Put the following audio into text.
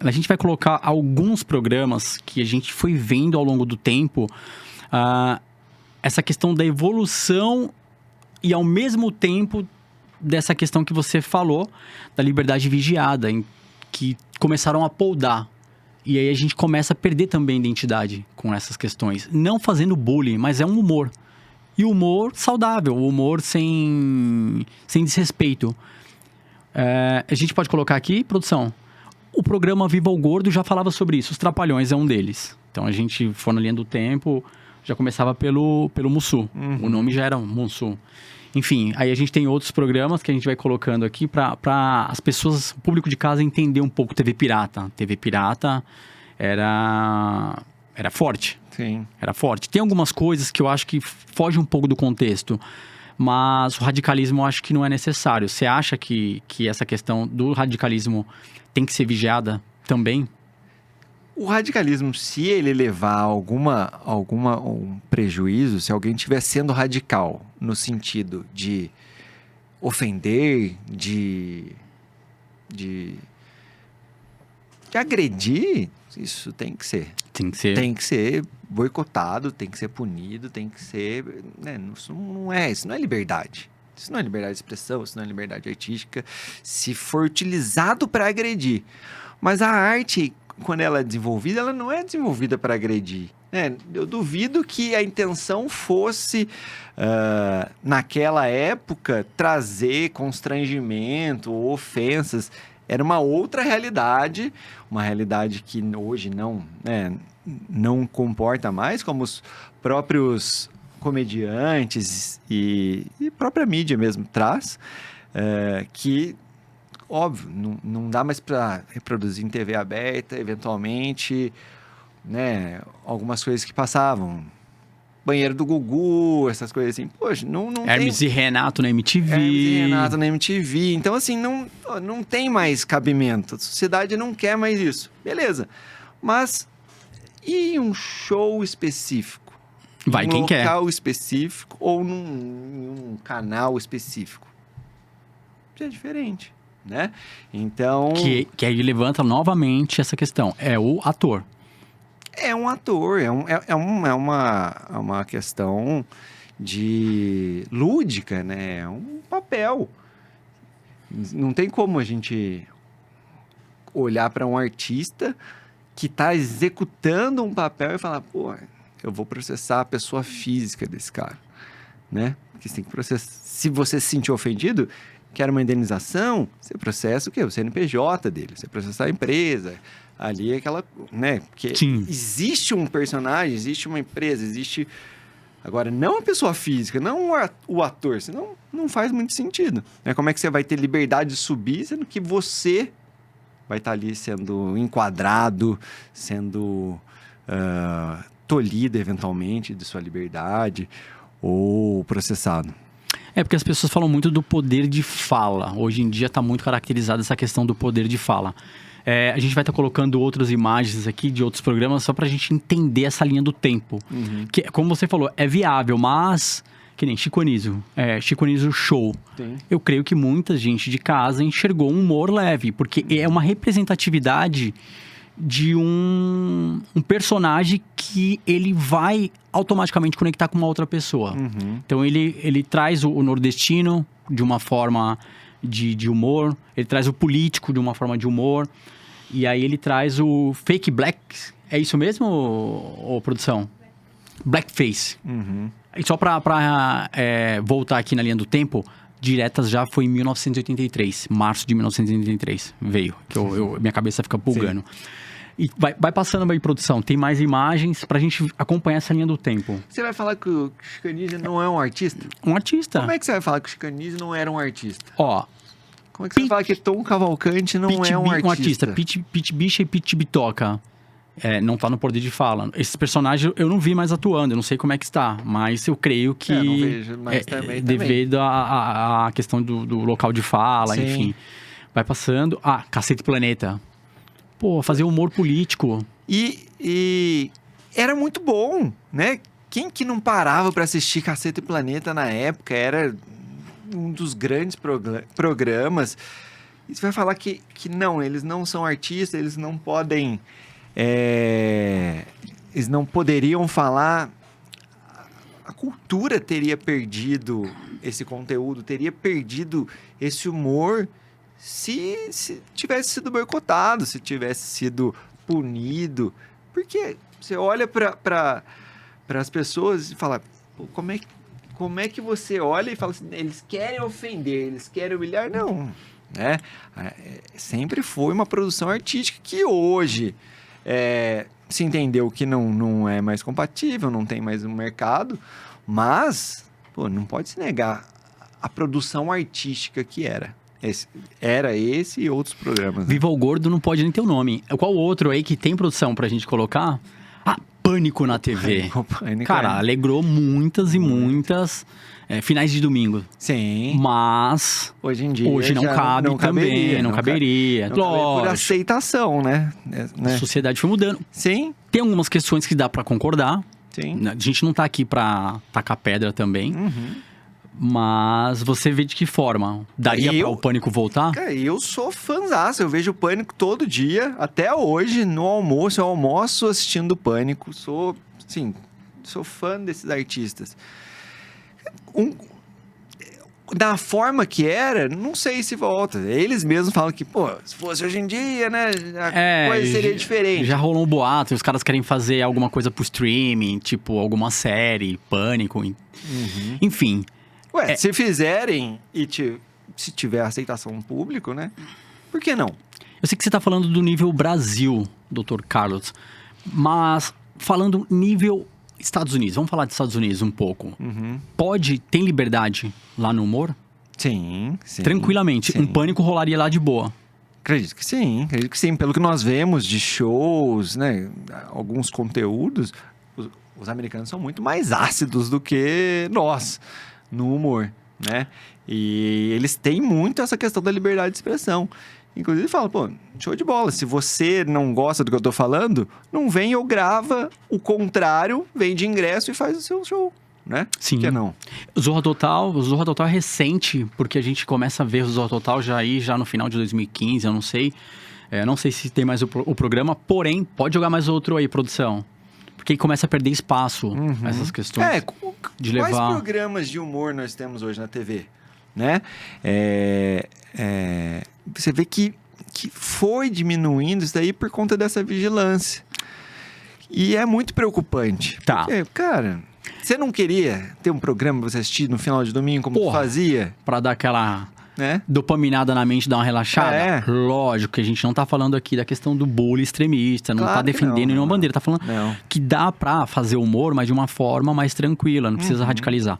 a gente vai colocar alguns programas que a gente foi vendo ao longo do tempo, essa questão da evolução e ao mesmo tempo dessa questão que você falou, da liberdade vigiada, que começaram a poldar. E aí a gente começa a perder também identidade com essas questões. Não fazendo bullying, mas é um humor. E humor saudável, humor sem desrespeito. A gente pode colocar aqui, produção, o programa Viva o Gordo já falava sobre isso. Os Trapalhões é um deles. Então a gente foi na linha do tempo, já começava pelo Mussum. O nome já era Mussum. Enfim, aí a gente tem outros programas que a gente vai colocando aqui para as pessoas, o público de casa, entender um pouco TV Pirata. TV Pirata era forte. Sim. Era forte. Tem algumas coisas que eu acho que fogem um pouco do contexto, mas o radicalismo eu acho que não é necessário. Você acha que essa questão do radicalismo tem que ser vigiada também? O radicalismo, se ele levar algum prejuízo, se alguém estiver sendo radical no sentido de ofender, de agredir, isso tem que ser. Tem que ser boicotado, tem que ser punido, tem que ser... Né? Isso não é liberdade. Isso não é liberdade de expressão, isso não é liberdade artística. Se for utilizado para agredir. Mas a arte, quando ela é desenvolvida, ela não é desenvolvida para agredir. Né? Eu duvido que a intenção fosse, naquela época, trazer constrangimento ou ofensas. Era uma outra realidade, uma realidade que hoje não comporta mais, como os próprios comediantes e própria mídia mesmo traz, que, óbvio, não dá mais para reproduzir em TV aberta, eventualmente, né, algumas coisas que passavam. Banheiro do Gugu, essas coisas assim. Poxa, não Hermes tem... e Renato na MTV. Hermes e Renato na MTV. Então, assim, não tem mais cabimento. A sociedade não quer mais isso. Beleza. Mas e um show específico? Vai quem quer. Um local específico ou num canal específico? Já é diferente, né? Então... Que aí levanta novamente essa questão. É o ator. É um ator, é uma questão de lúdica, né? É um papel. Não tem como a gente olhar para um artista que está executando um papel e falar, pô, eu vou processar a pessoa física desse cara, né? Porque você tem que processar. Se você se sentir ofendido, quer uma indenização, você processa o quê? O CNPJ dele, você processa a empresa. Ali é aquela, né? Porque Sim. Existe um personagem, existe uma empresa, existe... Agora, não a pessoa física, não o ator, senão não faz muito sentido. Né? Como é que você vai ter liberdade de subir, sendo que você vai estar ali sendo enquadrado, sendo tolhido eventualmente de sua liberdade ou processado? É porque as pessoas falam muito do poder de fala. Hoje em dia está muito caracterizada essa questão do poder de fala. A gente vai estar colocando outras imagens aqui de outros programas só para a gente entender essa linha do tempo. Que, como você falou, é viável, mas... Que nem Chico Anísio. Chico Anísio Show. Sim. Eu creio que muita gente de casa enxergou um humor leve, porque é uma representatividade de um personagem que ele vai automaticamente conectar com uma outra pessoa. Então ele traz o nordestino de uma forma de humor, ele traz o político de uma forma de humor, e aí ele traz o fake black. É isso mesmo, ô produção? Blackface. E só pra voltar aqui na linha do tempo, Diretas já foi em 1983, março de 1983 veio, que minha cabeça fica pulgando. Sim. E vai passando aí, produção, tem mais imagens pra gente acompanhar essa linha do tempo. Você vai falar que o Chico Anísio não é um artista? Um artista. Como é que você vai falar que o Chico Anísio não era um artista? Ó... Como é que você vai falar que Tom Cavalcante não é um artista? Um artista, Pit Bicha e Pit Bitoca. Não tá no poder de fala. Esses personagens eu não vi mais atuando, eu não sei como é que está, mas eu creio que... não vejo, mas também. Devido à questão do local de fala, Sim. Enfim. Vai passando. Cacete Planeta. Pô, fazer humor político. E era muito bom, né? Quem que não parava para assistir Cacete Planeta na época? Era um dos grandes programas. E você vai falar que não, eles não são artistas, eles não podem... eles não poderiam falar... A cultura teria perdido esse conteúdo, teria perdido esse humor se tivesse sido boicotado, se tivesse sido punido. Porque você olha para as pessoas e fala, como é que você olha e fala assim, eles querem ofender, eles querem humilhar? Não, né? Sempre foi uma produção artística que hoje se entendeu que não é mais compatível, não tem mais um mercado, mas não pode se negar a produção artística que era. Esse e outros programas. Né? Viva o Gordo não pode nem ter o nome. Qual outro aí que tem produção pra gente colocar? Pânico na TV. Pânico, cara, alegrou muitas e muitas finais de domingo. Sim. Mas hoje em dia hoje não cabe não também, não caberia. Lógico. Por aceitação, né? A sociedade foi mudando. Sim. Tem algumas questões que dá pra concordar. Sim. A gente não tá aqui pra tacar pedra também. Mas você vê de que forma? Daria para o Pânico voltar? Cara, eu sou fãzaço. Eu vejo o Pânico todo dia. Até hoje, no almoço. Eu almoço assistindo o Pânico. Sou fã desses artistas. Da forma que era, não sei se volta. Eles mesmos falam que, se fosse hoje em dia, né? A coisa seria diferente. Já rolou um boato. Os caras querem fazer alguma coisa pro streaming. Tipo, alguma série, Pânico. Enfim... se fizerem e se tiver aceitação do público, né? Por que não? Eu sei que você está falando do nível Brasil, Dr. Carlos. Mas falando nível Estados Unidos. Vamos falar de Estados Unidos um pouco. Tem liberdade lá no humor? Sim. Tranquilamente. Sim. Um Pânico rolaria lá de boa. Acredito que sim. Pelo que nós vemos de shows, né? Alguns conteúdos, os americanos são muito mais ácidos do que nós. No humor, né? E eles têm muito essa questão da liberdade de expressão. Inclusive, fala, show de bola. Se você não gosta do que eu tô falando, não vem ou grava o contrário, vende ingresso e faz o seu show, né? Sim. Por que não? O Zorra Total é recente, porque a gente começa a ver o Zorra Total já no final de 2015, eu não sei. Não sei se tem mais o programa, porém, pode jogar mais outro aí, produção. Porque começa a perder espaço, essas questões de levar... Quais programas de humor nós temos hoje na TV? Né? Você vê que foi diminuindo isso daí por conta dessa vigilância. E é muito preocupante. Tá. Porque, cara, você não queria ter um programa pra você assistir no final de domingo, como tu fazia? Pra dar aquela... dopaminada na mente, dar uma relaxada. Lógico que a gente não tá falando aqui da questão do bullying extremista, não tá defendendo nenhuma bandeira, tá falando que dá pra fazer humor, mas de uma forma mais tranquila, não precisa radicalizar.